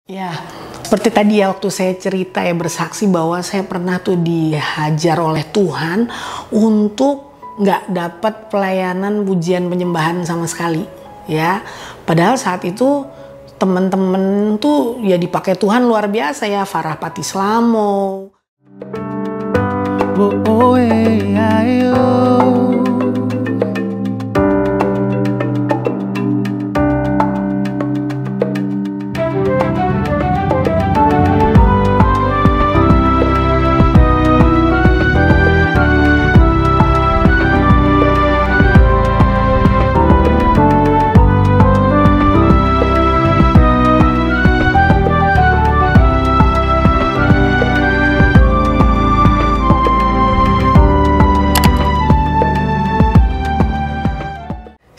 Ya, seperti tadi ya waktu saya cerita ya bersaksi bahwa saya pernah tuh dihajar oleh Tuhan untuk nggak dapat pelayanan pujian penyembahan sama sekali ya. Padahal saat itu teman-teman tuh ya dipakai Tuhan luar biasa ya, Farah Patislamo.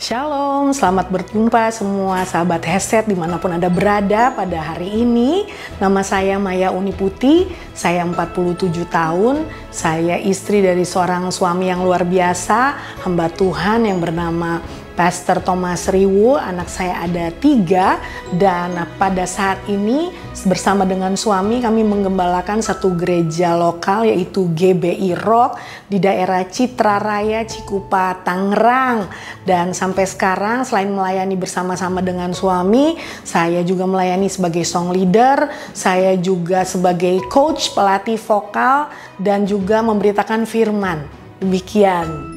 Shalom, selamat berjumpa semua sahabat Heset dimanapun Anda berada pada hari ini. Nama saya Maya Uniputi, saya 47 tahun, saya istri dari seorang suami yang luar biasa, hamba Tuhan yang bernama Pastor Thomas Riwu. Anak saya ada 3 dan pada saat ini bersama dengan suami kami menggembalakan satu gereja lokal yaitu GBI Rock di daerah Citra Raya, Cikupa, Tangerang. Dan sampai sekarang selain melayani bersama-sama dengan suami, saya juga melayani sebagai song leader, saya juga sebagai coach, pelatih vokal, dan juga memberitakan firman. Demikian.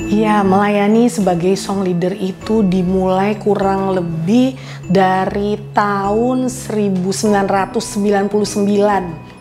Ya, melayani sebagai song leader itu dimulai kurang lebih dari tahun 1999.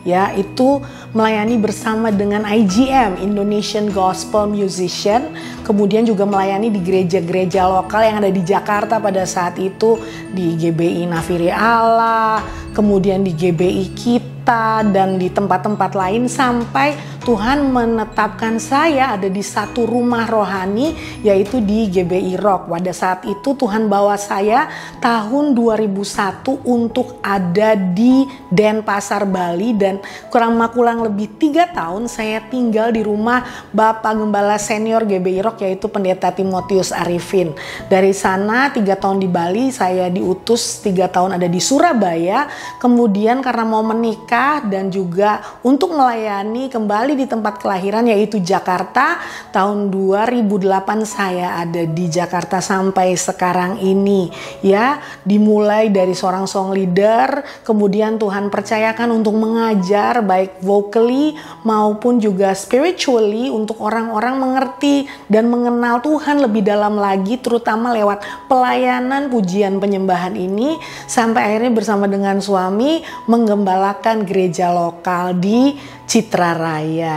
Ya, itu melayani bersama dengan IGM, Indonesian Gospel Musician. Kemudian juga melayani di gereja-gereja lokal yang ada di Jakarta pada saat itu, di GBI Nafiri Allah, kemudian di GBI Kita, dan di tempat-tempat lain sampai Tuhan menetapkan saya ada di satu rumah rohani yaitu di GBI Rock. Pada saat itu Tuhan bawa saya tahun 2001 untuk ada di Denpasar, Bali, dan kurang lebih 3 tahun saya tinggal di rumah Bapak Gembala Senior GBI Rock yaitu Pendeta Timotius Arifin. Dari sana 3 tahun di Bali, saya diutus 3 tahun ada di Surabaya. Kemudian karena mau menikah dan juga untuk melayani kembali di tempat kelahiran yaitu Jakarta, tahun 2008 saya ada di Jakarta sampai sekarang ini ya. Dimulai dari seorang song leader, kemudian Tuhan percayakan untuk mengajar baik vocally maupun juga spiritually untuk orang-orang mengerti dan mengenal Tuhan lebih dalam lagi, terutama lewat pelayanan pujian penyembahan ini, sampai akhirnya bersama dengan suami menggembalakan gereja lokal di Citra Raya.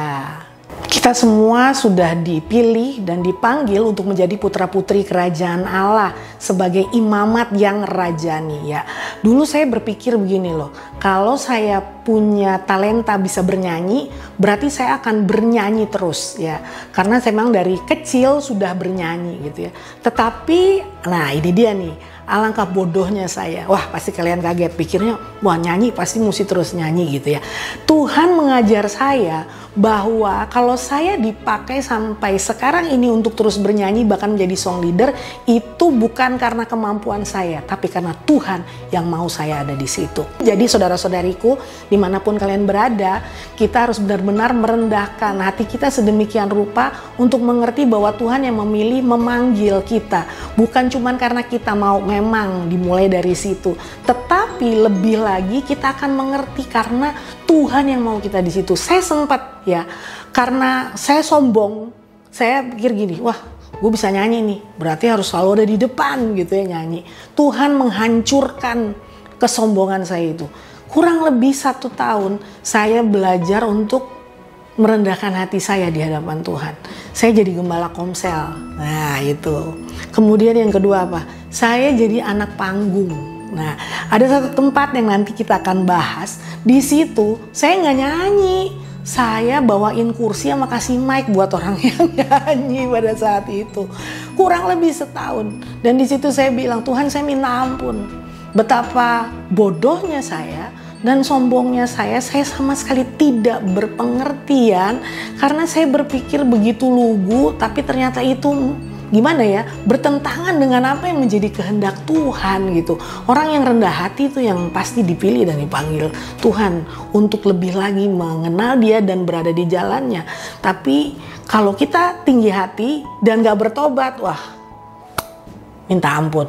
Kita semua sudah dipilih dan dipanggil untuk menjadi putra-putri kerajaan Allah sebagai imamat yang rajani ya. Dulu saya berpikir begini loh, kalau saya punya talenta bisa bernyanyi, berarti saya akan bernyanyi terus ya. Karena saya memang dari kecil sudah bernyanyi gitu ya. Tetapi, nah ini dia nih, alangkah bodohnya saya. Wah, pasti kalian kaget, pikirnya wah nyanyi pasti mesti terus nyanyi gitu ya. Tuhan mengajar saya bahwa kalau saya dipakai sampai sekarang ini untuk terus bernyanyi bahkan menjadi song leader, itu bukan karena kemampuan saya, tapi karena Tuhan yang mau saya ada di situ. Jadi saudara-saudariku, dimanapun kalian berada, kita harus benar-benar merendahkan hati kita sedemikian rupa untuk mengerti bahwa Tuhan yang memilih, memanggil kita. Bukan cuma karena kita mau, memang dimulai dari situ, tetapi lebih lagi kita akan mengerti karena Tuhan yang mau kita di situ. Saya sempat ya, karena saya sombong, saya pikir gini, wah gue bisa nyanyi nih, berarti harus selalu ada di depan gitu ya nyanyi. Tuhan menghancurkan kesombongan saya itu. Kurang lebih 1 tahun saya belajar untuk merendahkan hati saya di hadapan Tuhan. Saya jadi gembala komsel. Nah itu. Kemudian yang kedua apa? Saya jadi anak panggung. Nah ada satu tempat yang nanti kita akan bahas. Di situ saya nggak nyanyi. Saya bawain kursi sama kasih mic buat orang yang nyanyi pada saat itu. Kurang lebih 1 tahun. Dan di situ saya bilang, Tuhan saya minta ampun. Betapa bodohnya saya dan sombongnya saya sama sekali tidak berpengertian karena saya berpikir begitu lugu, tapi ternyata itu gimana ya, bertentangan dengan apa yang menjadi kehendak Tuhan gitu. Orang yang rendah hati itu yang pasti dipilih dan dipanggil Tuhan untuk lebih lagi mengenal Dia dan berada di jalannya. Tapi kalau kita tinggi hati dan gak bertobat, wah, minta ampun.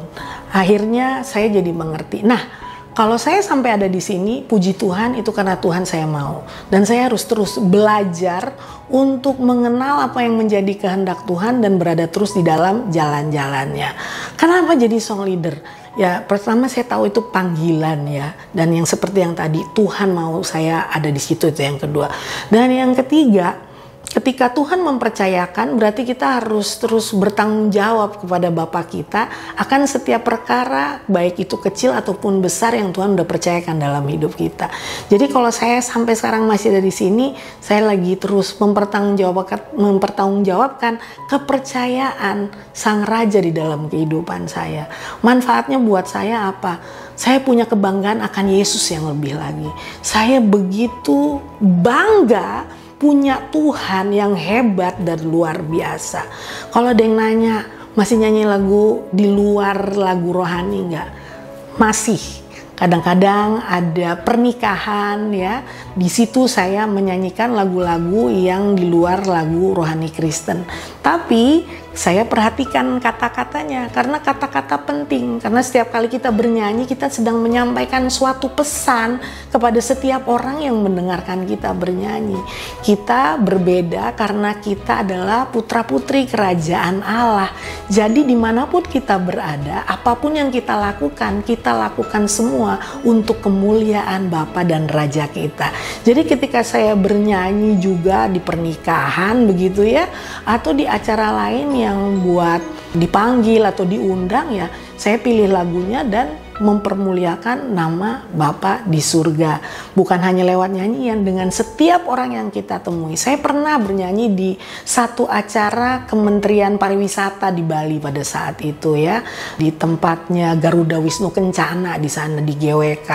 Akhirnya saya jadi mengerti. Nah, kalau saya sampai ada di sini, puji Tuhan itu karena Tuhan saya mau. Dan saya harus terus belajar untuk mengenal apa yang menjadi kehendak Tuhan dan berada terus di dalam jalan-jalannya. Kenapa jadi song leader? Ya, pertama saya tahu itu panggilan ya. Dan yang seperti yang tadi, Tuhan mau saya ada di situ, itu yang kedua. Dan yang ketiga, ketika Tuhan mempercayakan, berarti kita harus terus bertanggung jawab kepada Bapa kita akan setiap perkara, baik itu kecil ataupun besar yang Tuhan udah percayakan dalam hidup kita. Jadi kalau saya sampai sekarang masih ada di sini, saya lagi terus mempertanggungjawabkan kepercayaan Sang Raja di dalam kehidupan saya. Manfaatnya buat saya apa? Saya punya kebanggaan akan Yesus yang lebih lagi. Saya begitu bangga punya Tuhan yang hebat dan luar biasa. Kalau ada yang nanya, masih nyanyi lagu di luar lagu rohani nggak? Masih. Kadang-kadang ada pernikahan ya, di situ saya menyanyikan lagu-lagu yang di luar lagu rohani Kristen. Tapi saya perhatikan kata-katanya karena kata-kata penting. Karena setiap kali kita bernyanyi, kita sedang menyampaikan suatu pesan kepada setiap orang yang mendengarkan kita bernyanyi. Kita berbeda karena kita adalah putra-putri kerajaan Allah. Jadi dimanapun kita berada, apapun yang kita lakukan semua untuk kemuliaan Bapa dan Raja kita. Jadi ketika saya bernyanyi juga di pernikahan begitu ya, atau di acara lain yang buat dipanggil atau diundang ya, saya pilih lagunya dan mempermuliakan nama Bapa di surga. Bukan hanya lewat nyanyian, dengan setiap orang yang kita temui. Saya pernah bernyanyi di satu acara Kementerian Pariwisata di Bali pada saat itu ya, di tempatnya Garuda Wisnu Kencana di sana di GWK.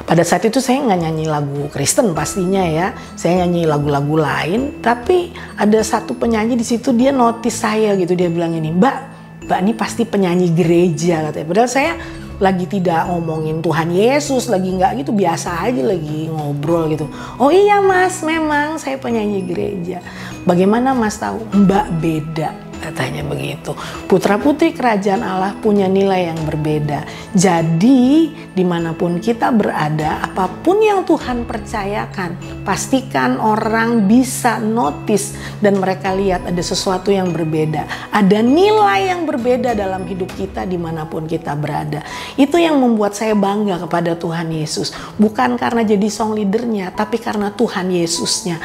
Pada saat itu saya nggak nyanyi lagu Kristen pastinya ya, saya nyanyi lagu-lagu lain. Tapi ada satu penyanyi di situ, dia notice saya gitu, dia bilang ini, Mbak ini pasti penyanyi gereja katanya. Padahal saya lagi tidak ngomongin Tuhan Yesus, lagi nggak gitu, biasa aja lagi ngobrol gitu. Oh iya Mas, memang saya penyanyi gereja. Bagaimana Mas tahu? Mbak beda, katanya begitu. Putra-putri kerajaan Allah punya nilai yang berbeda. Jadi dimanapun kita berada, apapun yang Tuhan percayakan, pastikan orang bisa notice dan mereka lihat ada sesuatu yang berbeda. Ada nilai yang berbeda dalam hidup kita dimanapun kita berada. Itu yang membuat saya bangga kepada Tuhan Yesus. Bukan karena jadi song leadernya, tapi karena Tuhan Yesusnya.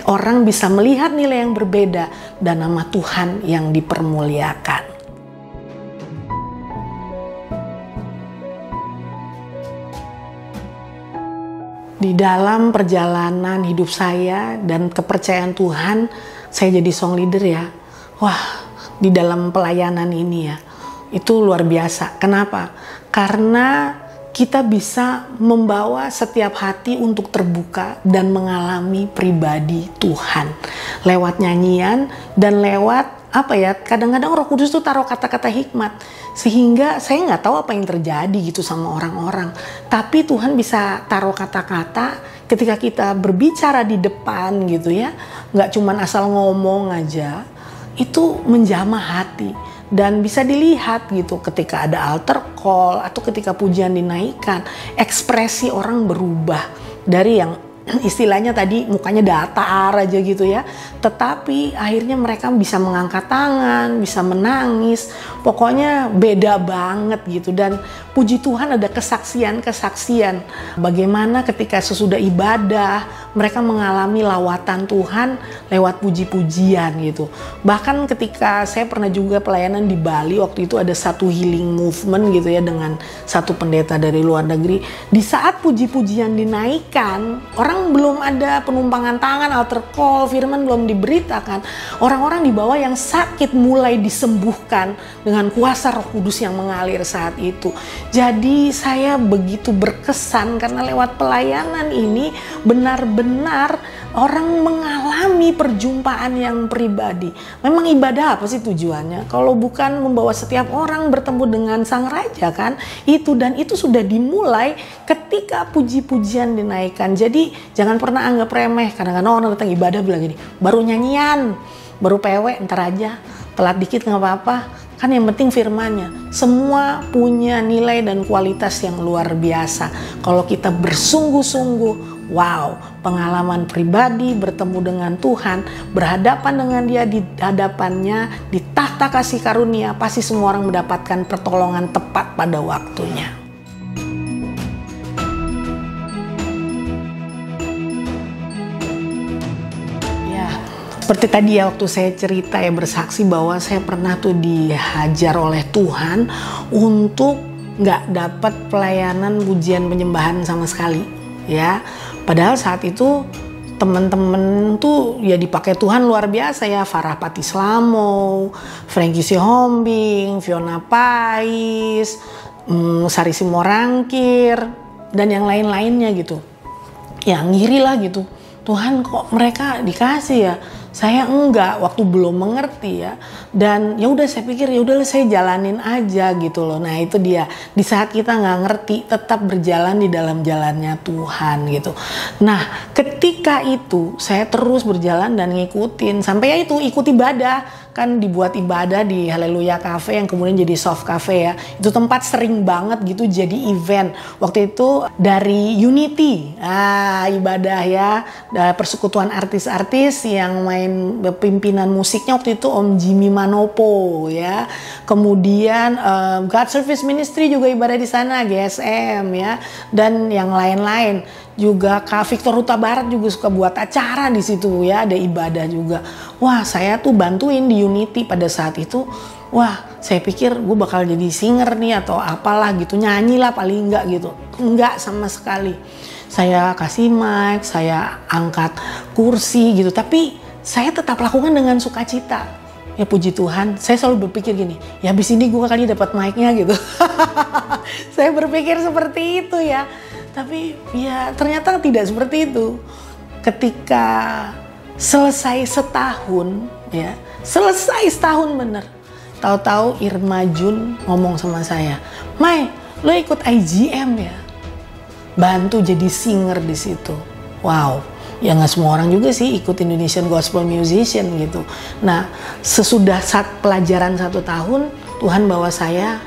Orang bisa melihat nilai yang berbeda dan nama Tuhan yang dipermuliakan. Di dalam perjalanan hidup saya dan kepercayaan Tuhan, saya jadi song leader ya. Wah, di dalam pelayanan ini ya, itu luar biasa. Kenapa? Karena kita bisa membawa setiap hati untuk terbuka dan mengalami pribadi Tuhan. Lewat nyanyian dan lewat kadang-kadang Roh Kudus tuh taruh kata-kata hikmat sehingga saya nggak tahu apa yang terjadi gitu sama orang-orang, tapi Tuhan bisa taruh kata-kata ketika kita berbicara di depan gitu ya, nggak cuman asal ngomong aja, itu menjamah hati dan bisa dilihat gitu ketika ada altar call atau ketika pujian dinaikkan, ekspresi orang berubah dari yang istilahnya tadi mukanya datar aja gitu ya, tetapi akhirnya mereka bisa mengangkat tangan, bisa menangis, pokoknya beda banget gitu. Dan puji Tuhan ada kesaksian bagaimana ketika sesudah ibadah mereka mengalami lawatan Tuhan lewat puji-pujian gitu. Bahkan ketika saya pernah juga pelayanan di Bali, waktu itu ada satu healing movement gitu ya dengan satu pendeta dari luar negeri. Di saat puji-pujian dinaikkan, orang belum ada penumpangan tangan, altar call, firman belum diberitakan, orang-orang di bawah yang sakit mulai disembuhkan dengan kuasa Roh Kudus yang mengalir saat itu. Jadi saya begitu berkesan karena lewat pelayanan ini benar-benar orang mengalami perjumpaan yang pribadi. Memang ibadah apa sih tujuannya? Kalau bukan membawa setiap orang bertemu dengan Sang Raja kan? Dan itu sudah dimulai ketika puji-pujian dinaikkan. Jadi jangan pernah anggap remeh. Kadang-kadang orang datang ibadah bilang gini, baru nyanyian, baru PW, ntar aja, telat dikit nggak apa-apa. Kan yang penting firmannya. Semua punya nilai dan kualitas yang luar biasa. Kalau kita bersungguh-sungguh, wow, pengalaman pribadi bertemu dengan Tuhan, berhadapan dengan Dia di hadapannya, di tahta kasih karunia, pasti semua orang mendapatkan pertolongan tepat pada waktunya. Seperti tadi ya waktu saya cerita ya, bersaksi bahwa saya pernah tuh dihajar oleh Tuhan untuk nggak dapat pelayanan pujian penyembahan sama sekali ya. Padahal saat itu teman-teman tuh ya dipakai Tuhan luar biasa ya. Farah Patislamo, Frankie Sihombing, Fiona Pais, Sari Simorangkir, dan yang lain-lainnya gitu. Ya ngiri lah gitu. Tuhan kok mereka dikasih ya, saya enggak, waktu belum mengerti ya. Dan ya udah saya pikir ya udahlah saya jalanin aja gitu loh. Nah itu dia, di saat kita nggak ngerti tetap berjalan di dalam jalannya Tuhan gitu. Nah ketika itu saya terus berjalan dan ngikutin sampai ya itu ikut ibadah. Kan dibuat ibadah di Haleluya Cafe yang kemudian jadi Soft Cafe ya. Itu tempat sering banget gitu jadi event. Waktu itu dari Unity, ibadah ya, persekutuan artis-artis yang main pimpinan musiknya waktu itu Om Jimmy Manopo ya. Kemudian God Service Ministry juga ibadah di sana, GSM ya, dan yang lain-lain. Juga Kak Victor Huta Barat juga suka buat acara di situ ya, ada ibadah juga. Wah, saya tuh bantuin di Unity pada saat itu. Wah, saya pikir gue bakal jadi singer nih atau apalah gitu, nyanyi lah paling enggak gitu. Enggak sama sekali. Saya kasih mic, saya angkat kursi gitu, tapi saya tetap lakukan dengan sukacita. Ya puji Tuhan, saya selalu berpikir gini, ya habis ini gue kali dapat mic-nya gitu. Saya berpikir seperti itu ya. Tapi ya ternyata tidak seperti itu. Ketika selesai setahun ya, selesai setahun bener. Tahu-tahu Irma Jun ngomong sama saya, "Mai, lo ikut IGM ya? Bantu jadi singer di situ." Wow, ya nggak semua orang juga sih ikut Indonesian Gospel Musician gitu. Nah, sesudah pelajaran 1 tahun, Tuhan bawa saya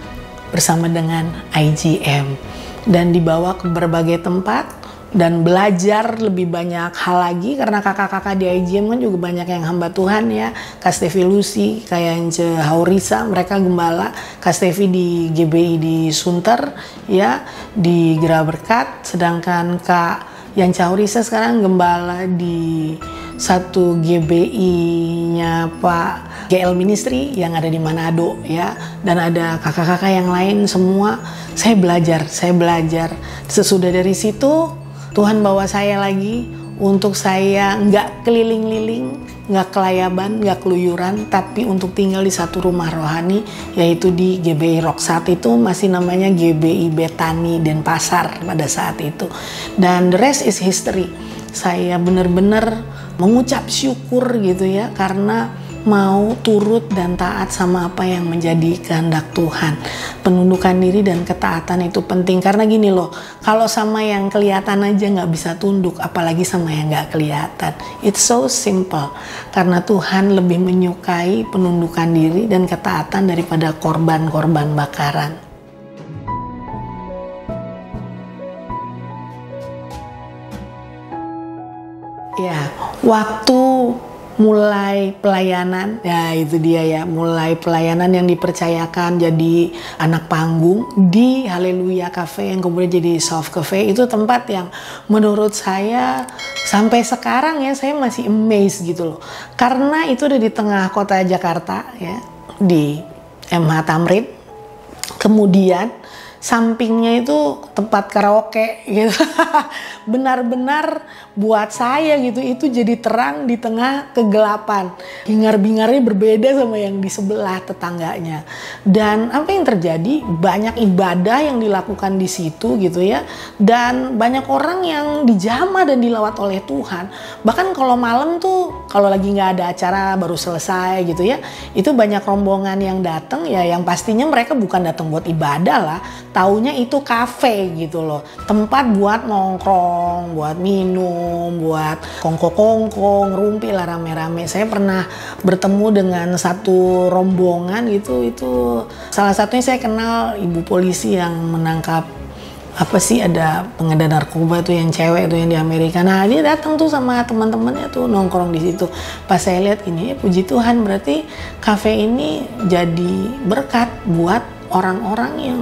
bersama dengan IGM. Dan dibawa ke berbagai tempat dan belajar lebih banyak hal lagi karena kakak-kakak di IGM kan juga banyak yang hamba Tuhan ya. Kak Stevi Lucy, kayak Ence Haurisa, mereka gembala. Kak Stevi di GBI di Sunter ya, di Gerah Berkat, sedangkan Kak Yance Haurisa sekarang gembala di satu GBI-nya Pak GL Ministry yang ada di Manado ya, dan ada kakak-kakak yang lain semua. Saya belajar. Sesudah dari situ Tuhan bawa saya lagi untuk saya nggak keliling-liling, nggak kelayaban, nggak keluyuran, tapi untuk tinggal di satu rumah rohani, yaitu di GBI Rock. Saat itu masih namanya GBI Betani Denpasar pada saat itu. Dan the rest is history. Saya benar-benar mengucap syukur gitu ya, karena mau turut dan taat sama apa yang menjadi kehendak Tuhan. Penundukan diri dan ketaatan itu penting, karena gini loh, kalau sama yang kelihatan aja nggak bisa tunduk, apalagi sama yang nggak kelihatan. It's so simple, karena Tuhan lebih menyukai penundukan diri dan ketaatan daripada korban-korban bakaran. Ya, waktu mulai pelayanan, ya itu dia ya, mulai pelayanan yang dipercayakan jadi anak panggung di Haleluya Cafe yang kemudian jadi Soft Cafe. Itu tempat yang menurut saya sampai sekarang ya saya masih amazed gitu loh, karena itu udah di tengah kota Jakarta ya, di MH Tamrin. Kemudian sampingnya itu tempat karaoke gitu. Benar-benar buat saya gitu itu jadi terang di tengah kegelapan. Hingar-bingarnya berbeda sama yang di sebelah tetangganya. Dan apa yang terjadi? Banyak ibadah yang dilakukan di situ gitu ya. Dan banyak orang yang dijamah dan dilawat oleh Tuhan. Bahkan kalau malam tuh kalau lagi nggak ada acara baru selesai gitu ya, itu banyak rombongan yang datang ya, yang pastinya mereka bukan datang buat ibadah lah, taunya itu kafe gitu loh, tempat buat nongkrong, buat minum, buat kongko-kongko, ngerumpi lah rame-rame. Saya pernah bertemu dengan satu rombongan gitu, itu salah satunya saya kenal ibu polisi yang menangkap apa sih, ada pengedar narkoba tuh yang cewek tuh yang di Amerika. Nah dia datang tuh sama teman-temannya tuh nongkrong di situ. Pas saya lihat ini, puji Tuhan, berarti kafe ini jadi berkat buat orang-orang yang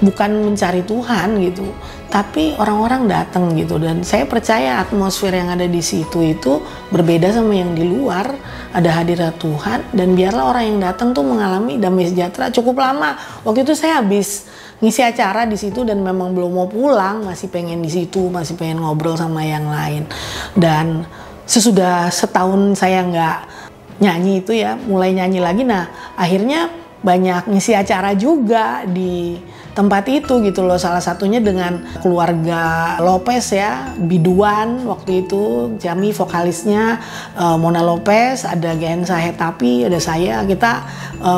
bukan mencari Tuhan gitu, tapi orang-orang datang gitu. Dan saya percaya atmosfer yang ada di situ itu berbeda sama yang di luar. Ada hadirat Tuhan dan biarlah orang yang datang tuh mengalami damai sejahtera cukup lama. Waktu itu saya habis ngisi acara di situ dan memang belum mau pulang, masih pengen di situ, masih pengen ngobrol sama yang lain. Dan sesudah setahun saya nggak nyanyi itu ya, mulai nyanyi lagi. Nah akhirnya banyak ngisi acara juga di tempat itu gitu loh. Salah satunya dengan keluarga Lopez ya, biduan waktu itu, Jami vokalisnya, Mona Lopez, ada Gensa Hetapi, ada saya, kita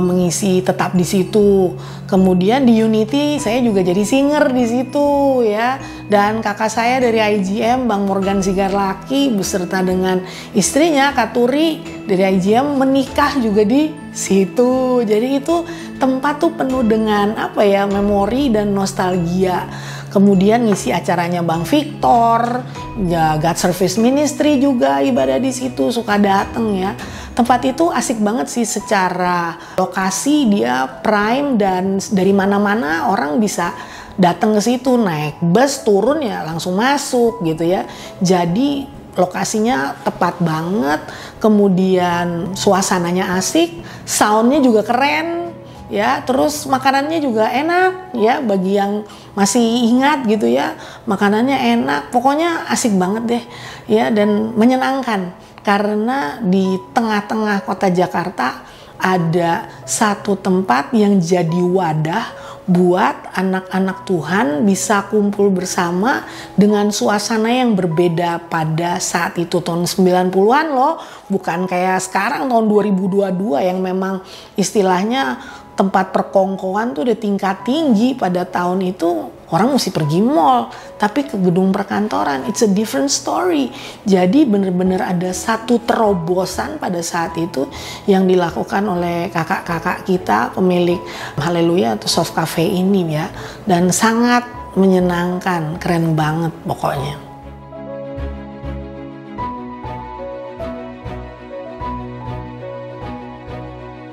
mengisi tetap di situ. Kemudian di Unity saya juga jadi singer di situ ya. Dan kakak saya dari IGM, Bang Morgan Sigarlaki beserta dengan istrinya Katuri dari IGM menikah juga di situ. Jadi itu tempat tuh penuh dengan apa ya, memori dan nostalgia. Kemudian ngisi acaranya Bang Victor, ya God Service Ministry juga ibadah di situ, suka dateng ya. Tempat itu asik banget sih secara lokasi, dia prime dan dari mana-mana orang bisa datang ke situ, naik bus turun ya langsung masuk gitu ya. Jadi lokasinya tepat banget, kemudian suasananya asik, soundnya juga keren ya, terus makanannya juga enak ya, bagi yang masih ingat gitu ya, makanannya enak, pokoknya asik banget deh ya, dan menyenangkan karena di tengah-tengah kota Jakarta ada satu tempat yang jadi wadah buat anak-anak Tuhan bisa kumpul bersama dengan suasana yang berbeda pada saat itu tahun 90-an loh, bukan kayak sekarang tahun 2022 yang memang istilahnya tempat perkongkoan tuh udah tingkat tinggi. Pada tahun itu orang mesti pergi mall, tapi ke gedung perkantoran it's a different story. Jadi bener-bener ada satu terobosan pada saat itu yang dilakukan oleh kakak-kakak kita pemilik Haleluya atau Soft Cafe ini ya, dan sangat menyenangkan, keren banget pokoknya.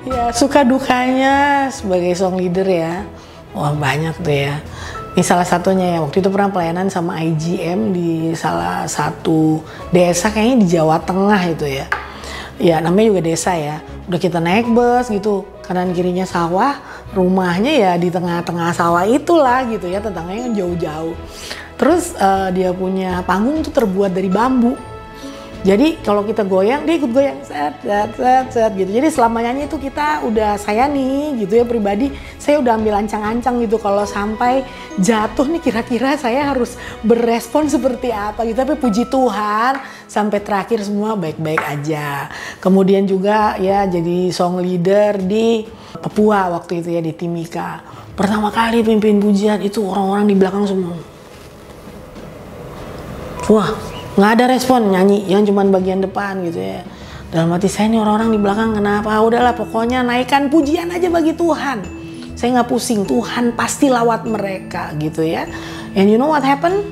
Ya, suka dukanya sebagai song leader ya, wah banyak tuh ya. Ini salah satunya ya, waktu itu pernah pelayanan sama IGM di salah satu desa kayaknya di Jawa Tengah itu ya. Ya namanya juga desa ya, udah kita naik bus gitu, kanan kirinya sawah, rumahnya ya di tengah-tengah sawah itulah gitu ya, tetangganya kan jauh-jauh. Terus dia punya panggung tuh terbuat dari bambu. Jadi kalau kita goyang, dia ikut goyang, set gitu. Jadi selama nyanyi itu kita udah, saya nih gitu ya pribadi, saya udah ambil ancang-ancang gitu. Kalau sampai jatuh nih kira-kira saya harus berespon seperti apa gitu. Tapi puji Tuhan sampai terakhir semua baik-baik aja. Kemudian juga ya jadi song leader di Papua waktu itu ya, di Timika. Pertama kali pimpin pujian itu orang-orang di belakang semua. Wah, nggak ada respon, nyanyi yang cuman bagian depan gitu ya. Dalam hati saya, ini orang-orang di belakang kenapa? Udahlah pokoknya naikkan pujian aja bagi Tuhan. Saya nggak pusing, Tuhan pasti lawat mereka gitu ya. And you know what happened?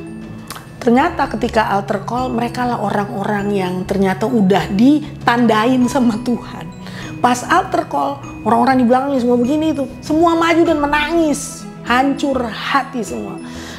Ternyata ketika altar call, mereka lah orang-orang yang ternyata udah ditandain sama Tuhan. Pas altar call, orang-orang di belakangnya semua begini tuh, semua maju dan menangis, hancur hati semua.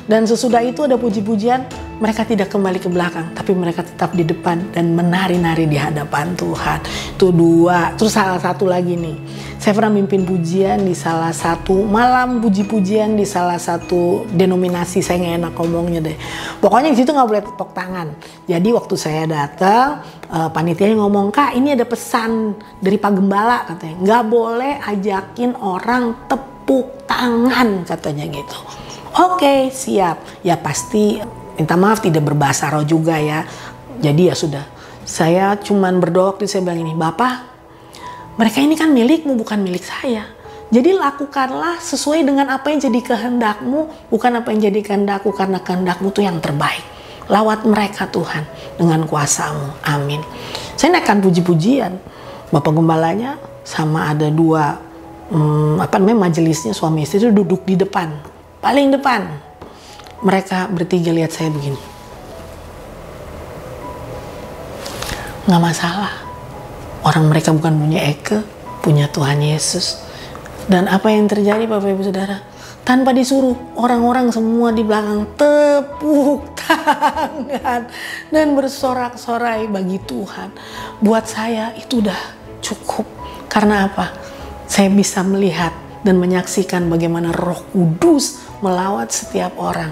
Dan sesudah itu ada puji-pujian, mereka tidak kembali ke belakang, tapi mereka tetap di depan dan menari-nari di hadapan Tuhan. Itu dua. Terus salah satu lagi nih, saya pernah mimpin pujian di salah satu malam puji-pujian di salah satu denominasi, saya nggak enak ngomongnya deh. Pokoknya di situ nggak boleh tepuk tangan. Jadi waktu saya datang, panitianya ngomong, "Kak, ini ada pesan dari Pak Gembala," katanya. "Nggak boleh ajakin orang tepuk tangan," katanya gitu. Oke, siap. Ya pasti minta maaf tidak berbahasa roh juga ya. Jadi ya sudah. Saya cuman berdoa waktu saya bilang ini, "Bapak, mereka ini kan milikmu, bukan milik saya. Jadi lakukanlah sesuai dengan apa yang jadi kehendakmu, bukan apa yang jadi kehendakku, karena kehendakmu itu yang terbaik. Lawat mereka Tuhan dengan kuasa-Mu. Amin." Saya naikkan puji-pujian. Bapak Gembalanya sama ada dua majelisnya suami istri itu duduk di depan, paling depan. Mereka bertiga lihat saya begini. Nggak masalah. Orang mereka bukan punya Eke, punya Tuhan Yesus. Dan apa yang terjadi Bapak Ibu Saudara? Tanpa disuruh, orang-orang semua di belakang tepuk tangan dan bersorak-sorai bagi Tuhan. Buat saya itu udah cukup. Karena apa? Saya bisa melihat dan menyaksikan bagaimana Roh Kudus melawat setiap orang.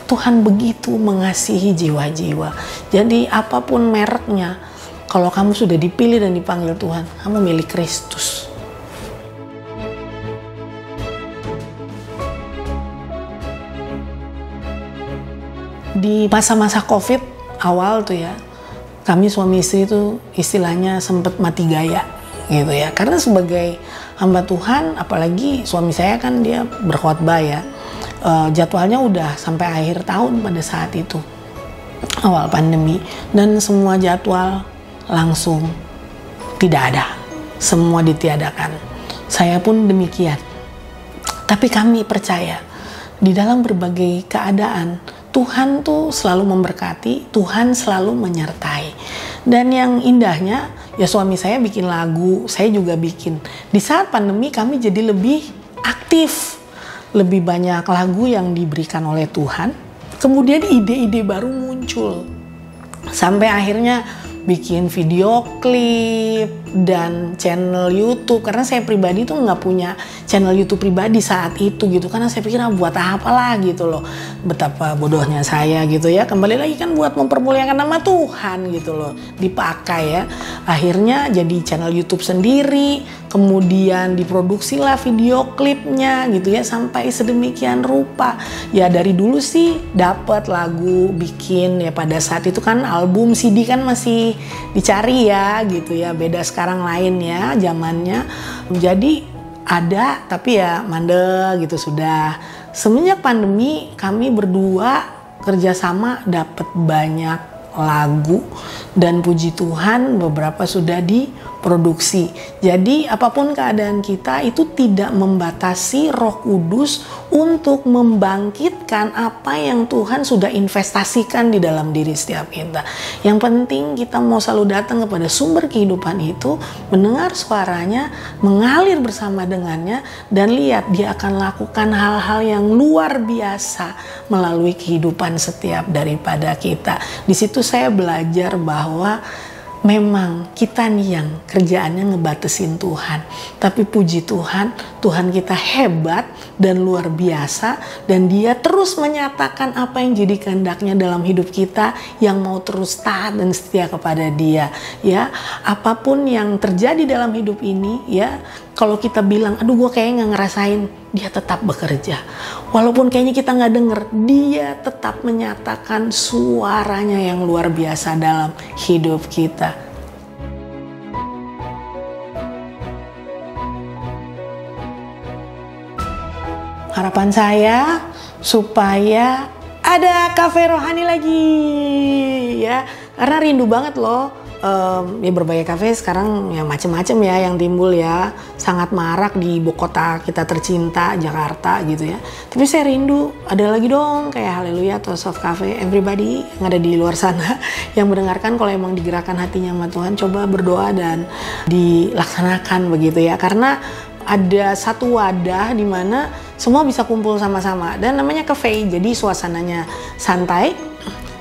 Tuhan begitu mengasihi jiwa-jiwa. Jadi apapun mereknya, kalau kamu sudah dipilih dan dipanggil Tuhan, kamu milik Kristus. Di masa-masa COVID awal tuh ya, kami suami istri itu istilahnya sempat mati gaya gitu ya. Karena sebagai hamba Tuhan, apalagi suami saya kan dia berkhotbah ya, jadwalnya udah sampai akhir tahun pada saat itu, awal pandemi. Dan semua jadwal langsung tidak ada, semua ditiadakan. Saya pun demikian. Tapi kami percaya di dalam berbagai keadaan Tuhan tuh selalu memberkati, Tuhan selalu menyertai. Dan yang indahnya ya suami saya bikin lagu, saya juga bikin. Di saat pandemi kami jadi lebih aktif, lebih banyak lagu yang diberikan oleh Tuhan. Kemudian ide-ide baru muncul. Sampai akhirnya bikin video klip dan channel YouTube, karena saya pribadi tuh nggak punya channel YouTube pribadi saat itu gitu, karena saya pikir buat apa lah gitu loh, betapa bodohnya saya gitu ya. Kembali lagi kan buat mempermuliakan nama Tuhan gitu loh, dipakai ya. Akhirnya jadi channel YouTube sendiri, kemudian diproduksilah video klipnya gitu ya, sampai sedemikian rupa. Ya dari dulu sih dapat lagu bikin ya, pada saat itu kan album CD kan masih dicari ya gitu ya, beda sekarang lain ya zamannya. Jadi ada tapi ya mandek gitu sudah. Semenjak pandemi kami berdua kerjasama dapat banyak lagu dan puji Tuhan beberapa sudah diproduksi. Jadi apapun keadaan kita itu tidak membatasi Roh Kudus untuk membangkitkan apa yang Tuhan sudah investasikan di dalam diri setiap kita. Yang penting kita mau selalu datang kepada sumber kehidupan itu, mendengar suaranya, mengalir bersama dengannya, dan lihat dia akan lakukan hal-hal yang luar biasa melalui kehidupan setiap daripada kita. Di situ saya belajar bahwa memang kita nih yang kerjaannya ngebatasin Tuhan. Tapi puji Tuhan, Tuhan kita hebat dan luar biasa. Dan dia terus menyatakan apa yang jadi kehendaknya dalam hidup kita, yang mau terus taat dan setia kepada dia. Ya, apapun yang terjadi dalam hidup ini ya, kalau kita bilang, aduh gue kayaknya gak ngerasain, dia tetap bekerja. Walaupun kayaknya kita gak denger, dia tetap menyatakan suaranya yang luar biasa dalam hidup kita. Harapan saya supaya ada kafe rohani lagi ya, karena rindu banget loh. Ya berbagai kafe sekarang ya macem-macem ya yang timbul ya, sangat marak di ibu kota kita tercinta Jakarta gitu ya. Tapi saya rindu ada lagi dong kayak Haleluya atau Soft Cafe. Everybody yang ada di luar sana yang mendengarkan, kalau emang digerakkan hatinya sama Tuhan, coba berdoa dan dilaksanakan begitu ya. Karena ada satu wadah di mana semua bisa kumpul sama-sama. Dan namanya cafe, jadi suasananya santai,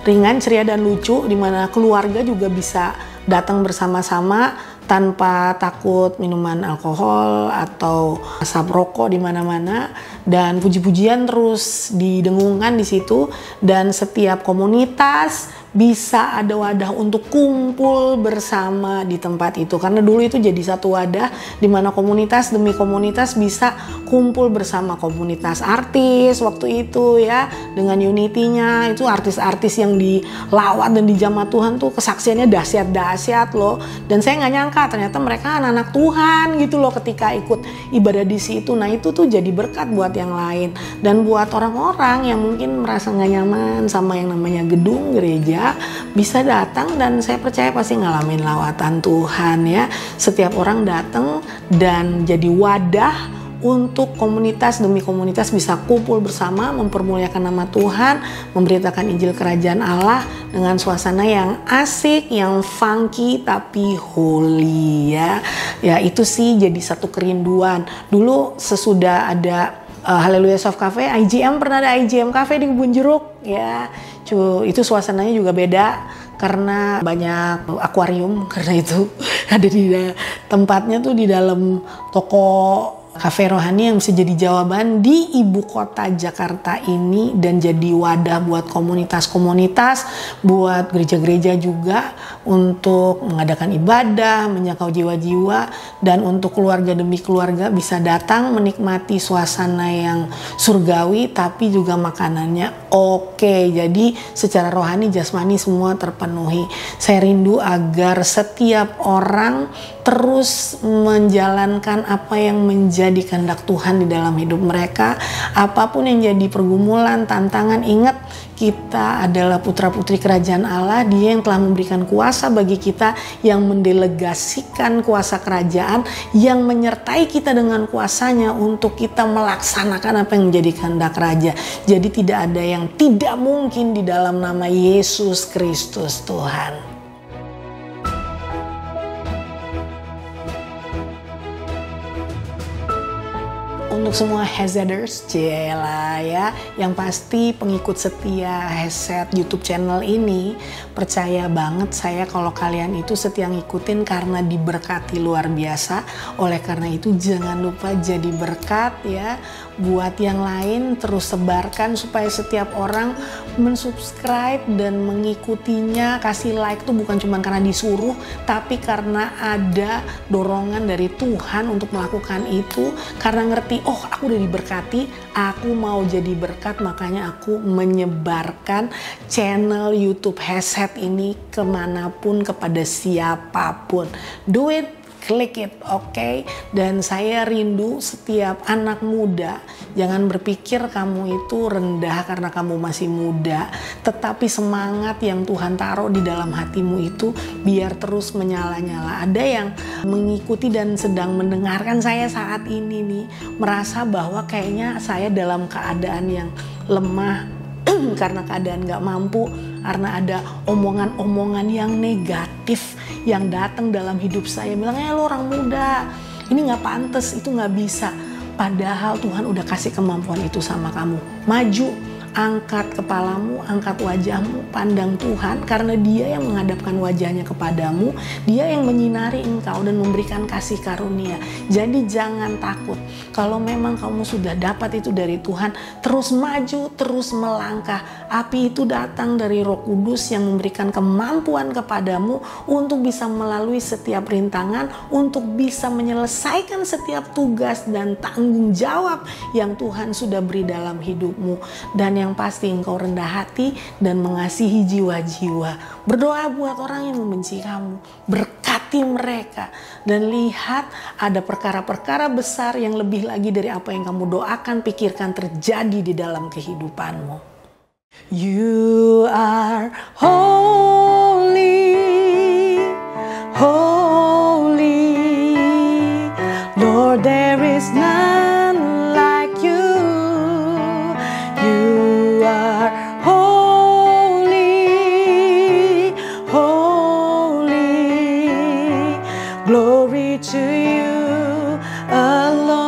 ringan, ceria dan lucu, dimana keluarga juga bisa datang bersama-sama tanpa takut minuman alkohol atau asap rokok di mana-mana, dan puji-pujian terus didengungkan di situ, dan setiap komunitas bisa ada wadah untuk kumpul bersama di tempat itu. Karena dulu itu jadi satu wadah di mana komunitas demi komunitas bisa kumpul bersama. Komunitas artis waktu itu ya, dengan unity-nya itu artis-artis yang dilawat dan dijamah Tuhan tuh kesaksiannya dahsyat-dahsyat loh. Dan saya nggak nyangka ternyata mereka anak-anak Tuhan gitu loh ketika ikut ibadah di situ. Nah itu tuh jadi berkat buat yang lain. Dan buat orang-orang yang mungkin merasa nggak nyaman sama yang namanya gedung gereja, bisa datang dan saya percaya pasti ngalamin lawatan Tuhan ya. Setiap orang datang dan jadi wadah untuk komunitas demi komunitas bisa kumpul bersama, mempermuliakan nama Tuhan, memberitakan Injil Kerajaan Allah dengan suasana yang asik, yang funky tapi holy ya. Ya itu sih jadi satu kerinduan. Dulu sesudah ada Haleluya Soft Cafe, IGM, pernah ada IGM Cafe di Kebun Jeruk ya. Itu suasananya juga beda karena banyak akuarium, karena itu ada di tempatnya tuh di dalam toko kafe rohani yang bisa jadi jawaban di ibu kota Jakarta ini, dan jadi wadah buat komunitas-komunitas, buat gereja-gereja juga untuk mengadakan ibadah, menjangkau jiwa-jiwa, dan untuk keluarga demi keluarga bisa datang menikmati suasana yang surgawi tapi juga makanannya oke. Jadi secara rohani, jasmani semua terpenuhi. Saya rindu agar setiap orang terus menjalankan apa yang menjadi kehendak Tuhan di dalam hidup mereka. Apapun yang jadi pergumulan, tantangan, ingat kita adalah putra-putri kerajaan Allah. Dia yang telah memberikan kuasa bagi kita, yang mendelegasikan kuasa kerajaan, yang menyertai kita dengan kuasanya untuk kita melaksanakan apa yang menjadi kehendak Raja. Jadi tidak ada yang tidak mungkin di dalam nama Yesus Kristus Tuhan. Untuk semua Heseters, cela ya, yang pasti pengikut setia Heset YouTube channel ini, percaya banget saya kalau kalian itu setia ngikutin karena diberkati luar biasa. Oleh karena itu jangan lupa jadi berkat ya buat yang lain, terus sebarkan supaya setiap orang mensubscribe dan mengikutinya. Kasih like tuh bukan cuma karena disuruh, tapi karena ada dorongan dari Tuhan untuk melakukan itu, karena ngerti, oh aku udah diberkati, aku mau jadi berkat, makanya aku menyebarkan channel YouTube Heset ini kemanapun, kepada siapapun. Do it, klik it, oke? Dan saya rindu setiap anak muda, jangan berpikir kamu itu rendah karena kamu masih muda, tetapi semangat yang Tuhan taruh di dalam hatimu itu biar terus menyala-nyala. Ada yang mengikuti dan sedang mendengarkan saya saat ini nih, merasa bahwa kayaknya saya dalam keadaan yang lemah karena keadaan gak mampu, karena ada omongan-omongan yang negatif yang datang dalam hidup saya, bilang lo orang muda, ini gak pantas, itu gak bisa. Padahal Tuhan udah kasih kemampuan itu sama kamu. Maju, angkat kepalamu, angkat wajahmu, pandang Tuhan, karena Dia yang menghadapkan wajahnya kepadamu, Dia yang menyinari engkau dan memberikan kasih karunia. Jadi jangan takut. Kalau memang kamu sudah dapat itu dari Tuhan, terus maju, terus melangkah. Api itu datang dari Roh Kudus yang memberikan kemampuan kepadamu untuk bisa melalui setiap rintangan, untuk bisa menyelesaikan setiap tugas dan tanggung jawab yang Tuhan sudah beri dalam hidupmu. Dan yang pasti engkau rendah hati dan mengasihi jiwa-jiwa. Berdoa buat orang yang membenci kamu, berkati mereka, dan lihat ada perkara-perkara besar yang lebih lagi dari apa yang kamu doakan, pikirkan terjadi di dalam kehidupanmu. You are holy, holy, Lord, there is none like you. You are holy, holy, glory to you alone.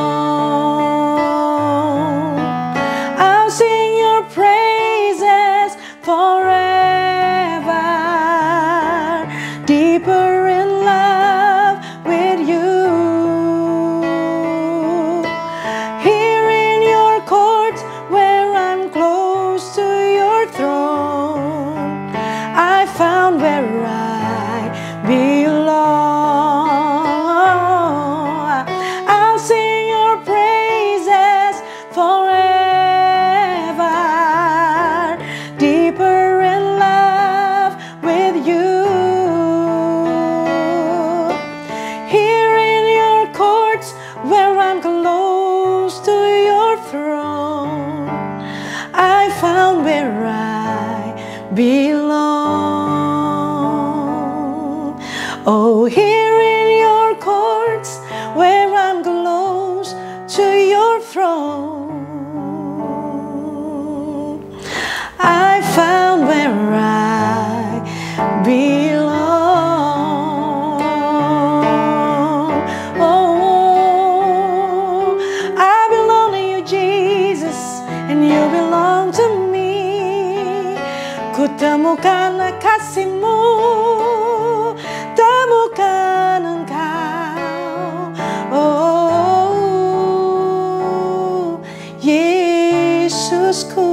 your throne. I found where I belong. Oh, here in your courts, where I'm close to your throne, I found where I belong. Oh, I belong to you, Jesus, and you belong to me. Ku temukan kasih-Mu, temukan Engkau. Oh, Yesusku.